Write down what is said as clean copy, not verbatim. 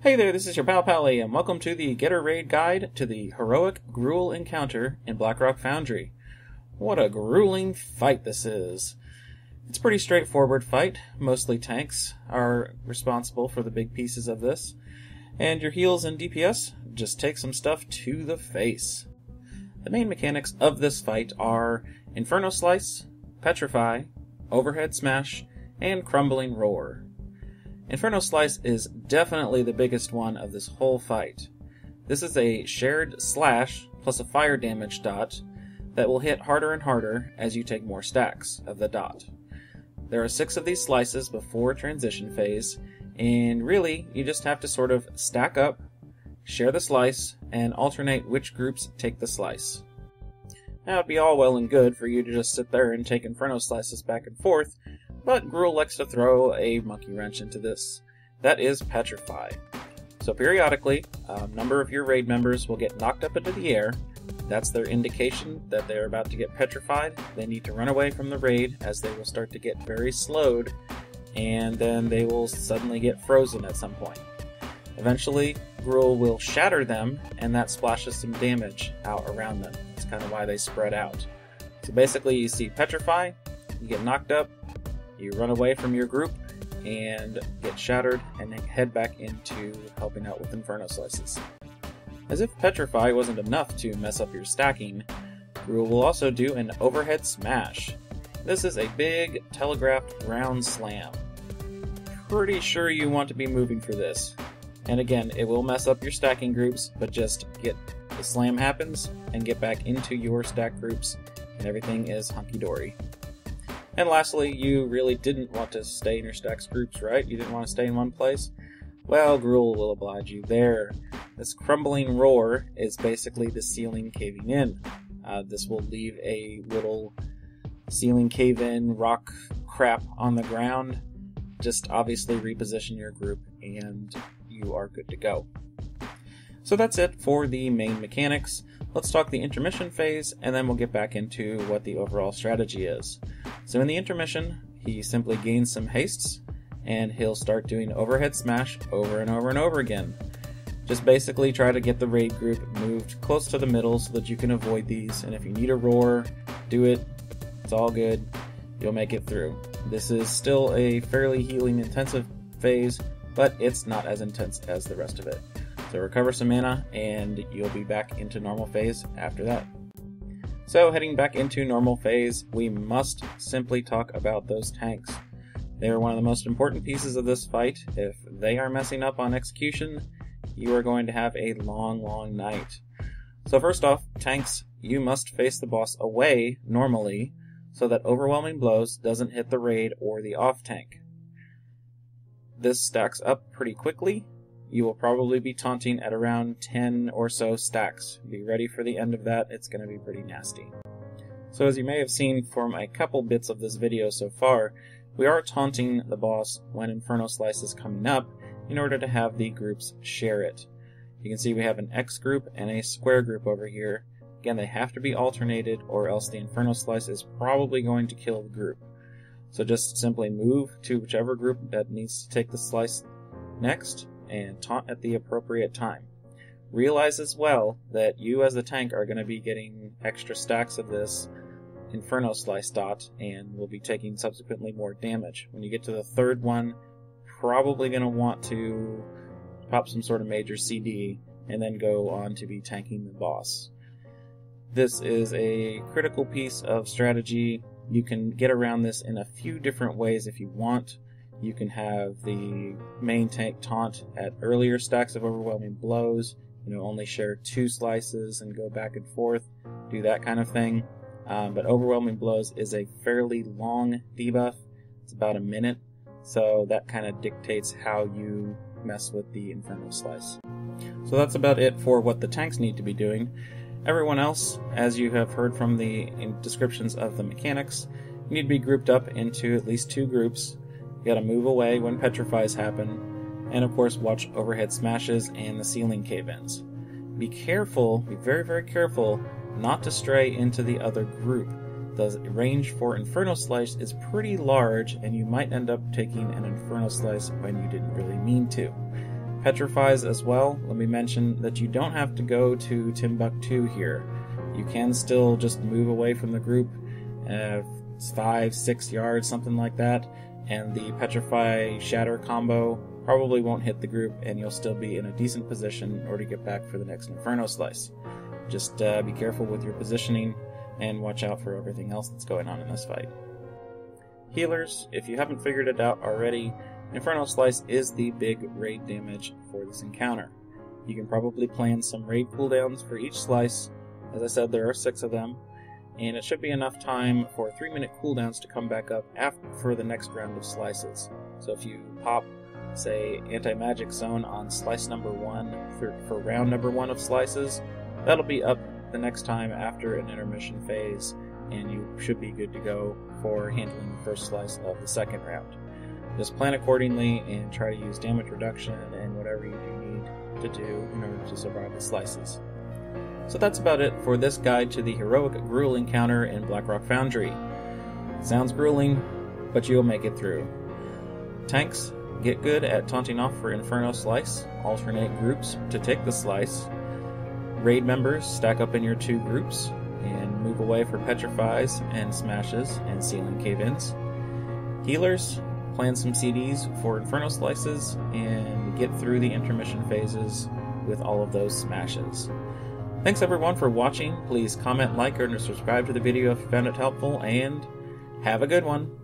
Hey there, this is your pal and welcome to the Getter Raid Guide to the Heroic Gruul Encounter in Blackrock Foundry. What a grueling fight this is. It's a pretty straightforward fight. Mostly tanks are responsible for the big pieces of this. And your heals and DPS just take some stuff to the face. The main mechanics of this fight are Inferno Slice, Petrify, Overhead Smash, and Crumbling Roar. Inferno Slice is definitely the biggest one of this whole fight. This is a shared slash plus a fire damage dot that will hit harder and harder as you take more stacks of the dot. There are 6 of these slices before transition phase, and really you just have to sort of stack up, share the slice, and alternate which groups take the slice. Now it'd be all well and good for you to just sit there and take Inferno Slices back and forth, but Gruul likes to throw a monkey wrench into this. That is Petrify. So periodically, a number of your raid members will get knocked up into the air. That's their indication that they're about to get petrified. They need to run away from the raid as they will start to get very slowed, and then they will suddenly get frozen at some point. Eventually, Gruul will shatter them, and that splashes some damage out around them. That's kind of why they spread out. So basically, you see Petrify, you get knocked up, you run away from your group and get shattered and then head back into helping out with Inferno Slices. As if Petrify wasn't enough to mess up your stacking, Gruul will also do an Overhead Smash. This is a big telegraphed ground slam. Pretty sure you want to be moving for this. And again, it will mess up your stacking groups, but just get the slam happens and get back into your stack groups and everything is hunky-dory. And lastly, you really didn't want to stay in your stacks groups, right? You didn't want to stay in one place? Well, Gruul will oblige you there. This Crumbling Roar is basically the ceiling caving in. This will leave a little ceiling cave-in rock crap on the ground. Just obviously reposition your group and you are good to go. So that's it for the main mechanics. Let's talk the intermission phase, and then we'll get back into what the overall strategy is. So in the intermission, he simply gains some hastes, and he'll start doing Overhead Smash over and over and over again. Just basically try to get the raid group moved close to the middle so that you can avoid these, and if you need a roar, do it. It's all good. You'll make it through. This is still a fairly healing intensive phase, but it's not as intense as the rest of it. So recover some mana, and you'll be back into normal phase after that. So heading back into normal phase, we must simply talk about those tanks. They are one of the most important pieces of this fight. If they are messing up on execution, you are going to have a long night. So first off, tanks, you must face the boss away normally so that Overwhelming Blows doesn't hit the raid or the off tank. This stacks up pretty quickly. You will probably be taunting at around 10 or so stacks. Be ready for the end of that, it's going to be pretty nasty. So as you may have seen from a couple bits of this video so far, we are taunting the boss when Inferno Slice is coming up in order to have the groups share it. You can see we have an X group and a square group over here. Again, they have to be alternated or else the Inferno Slice is probably going to kill the group. So just simply move to whichever group that needs to take the slice next, and taunt at the appropriate time. Realize as well that you as the tank are going to be getting extra stacks of this Inferno Slice dot and will be taking subsequently more damage. When you get to the third one, probably going to want to pop some sort of major CD and then go on to be tanking the boss. This is a critical piece of strategy. You can get around this in a few different ways if you want. You can have the main tank taunt at earlier stacks of Overwhelming Blows, only share 2 slices and go back and forth, do that kind of thing. But Overwhelming Blows is a fairly long debuff. It's about a minute, so that kind of dictates how you mess with the Inferno Slice. So that's about it for what the tanks need to be doing. Everyone else, as you have heard from the descriptions of the mechanics, you need to be grouped up into at least 2 groups. You gotta move away when petrifies happen, and of course watch Overhead Smashes and the ceiling cave-ins. Be careful, be very careful not to stray into the other group. The range for Inferno Slice is pretty large, and you might end up taking an Inferno Slice when you didn't really mean to. petrifies as well, let me mention that you don't have to go to Timbuktu here. You can still just move away from the group 5-6 yards, something like that, and the Petrify Shatter combo probably won't hit the group, and you'll still be in a decent position in order to get back for the next Inferno Slice. Just be careful with your positioning and watch out for everything else that's going on in this fight. Healers, if you haven't figured it out already, Inferno Slice is the big raid damage for this encounter. You can probably plan some raid cooldowns for each slice. As I said, there are 6 of them, and it should be enough time for 3-minute cooldowns to come back up for the next round of slices. So if you pop, say, Anti-Magic Zone on slice number 1 for round number 1 of slices, that'll be up the next time after an intermission phase, and you should be good to go for handling the first slice of the second round. Just plan accordingly and try to use damage reduction and whatever you do need to do in order to survive the slices. So that's about it for this guide to the heroic Gruul encounter in Blackrock Foundry. Sounds grueling, but you'll make it through. Tanks, get good at taunting off for Inferno Slice, alternate groups to take the slice. Raid members, stack up in your 2 groups and move away for Petrifies and Smashes and Ceiling Cave-ins. Healers, plan some CDs for Inferno Slices and get through the intermission phases with all of those smashes. Thanks everyone for watching. Please comment, like, or subscribe to the video if you found it helpful, and have a good one!